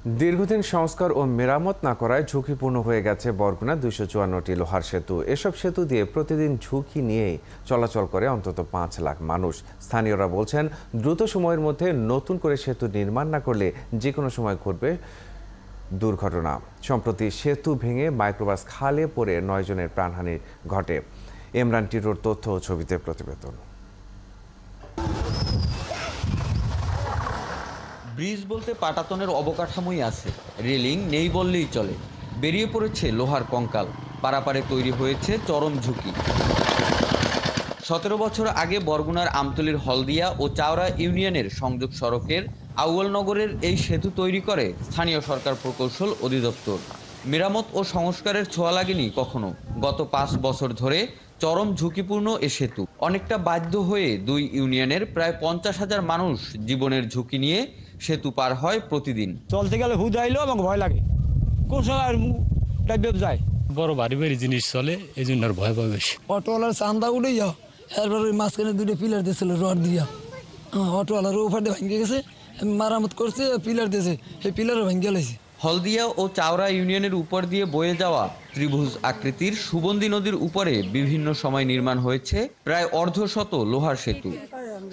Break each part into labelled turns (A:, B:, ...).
A: দীর্ঘদিন সংস্কার ও মেরামত না করায় ঝুঁকিপূর্ণ হয়ে গেছে বরগুনা 254টি লোহার সেতু। এসব সেতু দিয়ে প্রতিদিন ঝুঁকি নিয়েই চলাচল করে অন্তত 5 লাখ মানুষ। স্থানীয়রা বলছেন, দ্রুত সময়ের মধ্যে নতুন করে সেতু নির্মাণ না করলে যে কোনো সময় ঘটবে দুর্ঘটনা। সম্প্রতি সেতু ভেঙে মাইক্রোবাস খালে পড়ে 9 জনের প্রাণহানি ঘটে। ইমরান টিটোর তথ্য ও ছবিতে প্রতিবেদন।
B: ব্রিজ বলতে পাটাতনের অবকাঠামোই আছে, রেলিং নেই বললেই চলে। বেরিয়ে পড়েছে লোহার কঙ্কাল, পারাপারে তৈরি হয়েছে চরম ঝুঁকি। 17 বছর আগে বরগুনার আমতলীর হলদিয়া ও চাওড়া ইউনিয়নের সংযোগ সড়কের আউয়ালনগরের এই সেতু তৈরি করে স্থানীয় সরকার প্রকৌশল অধিদপ্তর। মেরামত ও সংস্কারের ছোঁয়া লাগেনি কখনো। গত 5 বছর ধরে চরম ঝুঁকিপূর্ণ এ সেতু। অনেকটা বাধ্য হয়ে 2 ইউনিয়নের প্রায় 50,000 মানুষ জীবনের ঝুঁকি নিয়ে সেতু পার হয় প্রতিদিন।
C: চলতে গেলে হুদ আইলো এবং ভয় লাগে, কোন সময় যায়।
D: বড় ভারী ভারী জিনিস চলে, এই জন্য আর ভয় পাবে বেশি।
E: অটোওয়ালার চান্দা উঠে যাও, এরপর ওই মাঝখানে 2টা পিলার দিয়েছিল রড দিয়া। অটোওয়ালার উপর দিয়ে ভেঙে গেছে, মারামত করছে, পিলার দিয়েছে, সেই পিলারও ভেঙে গেছে।
B: হলদিয়া ও চাওড়া ইউনিয়নের উপর দিয়ে বয়ে যাওয়া ত্রিভুজ আকৃতির সুবন্দী নদীর উপরে বিভিন্ন সময় নির্মাণ হয়েছে প্রায় অর্ধশত লোহার সেতু।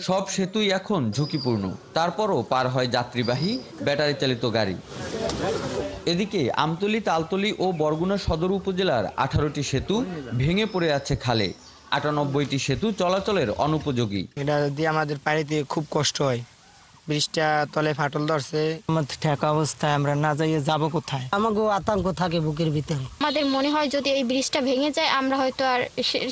B: সব সেতুই এখন ঝুঁকিপূর্ণ, তারপরও পার হয় যাত্রীবাহী ব্যাটারি চালিত গাড়ি। এদিকে আমতলী, তালতলী ও বরগুনা সদর উপজেলার 18টি সেতু ভেঙে পড়ে আছে খালে। 98টি সেতু চলাচলের অনুপযোগী।
F: এটা দিয়ে আমাদের পানিতে খুব কষ্ট হয়। ব্রিজটা তলে ফাটল ধরছে,
E: আমাদের ঠেকা অবস্থায়, আমরা না যাইয়ে যাবো কোথায়? আমাকেও আতঙ্ক থাকে বুকের ভিতরে।
G: আমাদের মনে হয় যদি এই ব্রিজটা ভেঙে যায় আমরা হয়তো আর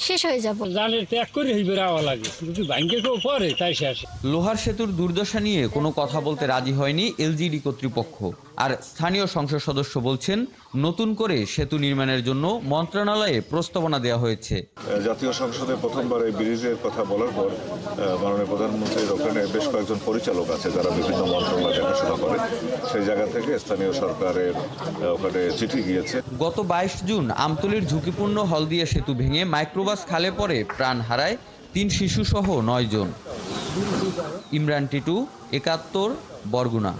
G: শেষ হয়ে যাব।
D: জানের ত্যাগ করে হইবে লাগে, যদি ভাঙ্গে কেউ পরে তাই শেষ।
B: লোহার সেতুর দুর্দশা নিয়ে কোনো কথা বলতে রাজি হয়নি এলজিডি কর্তৃপক্ষ। আর স্থানীয় সংসদ সদস্য বলছেন, নতুন করে সেতু নির্মাণের জন্য মন্ত্রণালয়ে প্রস্তাবনা দেওয়া হয়েছে।
H: জাতীয় সংসদে প্রথমবার এই ব্রিজের কথা বলার পর মাননীয় প্রধানমন্ত্রীর ওখানে বেশ কয়েকজন পরিচালক আছে যারা বিভিন্ন মন্ত্রণালয় দেখাশোনা করে। সেই জায়গা থেকে স্থানীয় সরকারের ওখানে চিঠি গিয়েছে।
B: গত 22 জুন আমতলীর ঝুঁকিপূর্ণ হলদিয়া সেতু ভেঙে মাইক্রোবাস খালে পড়ে প্রাণ হারায় 3 শিশুসহ 9 জন। ইমরান টিটু, 71, বরগুনা।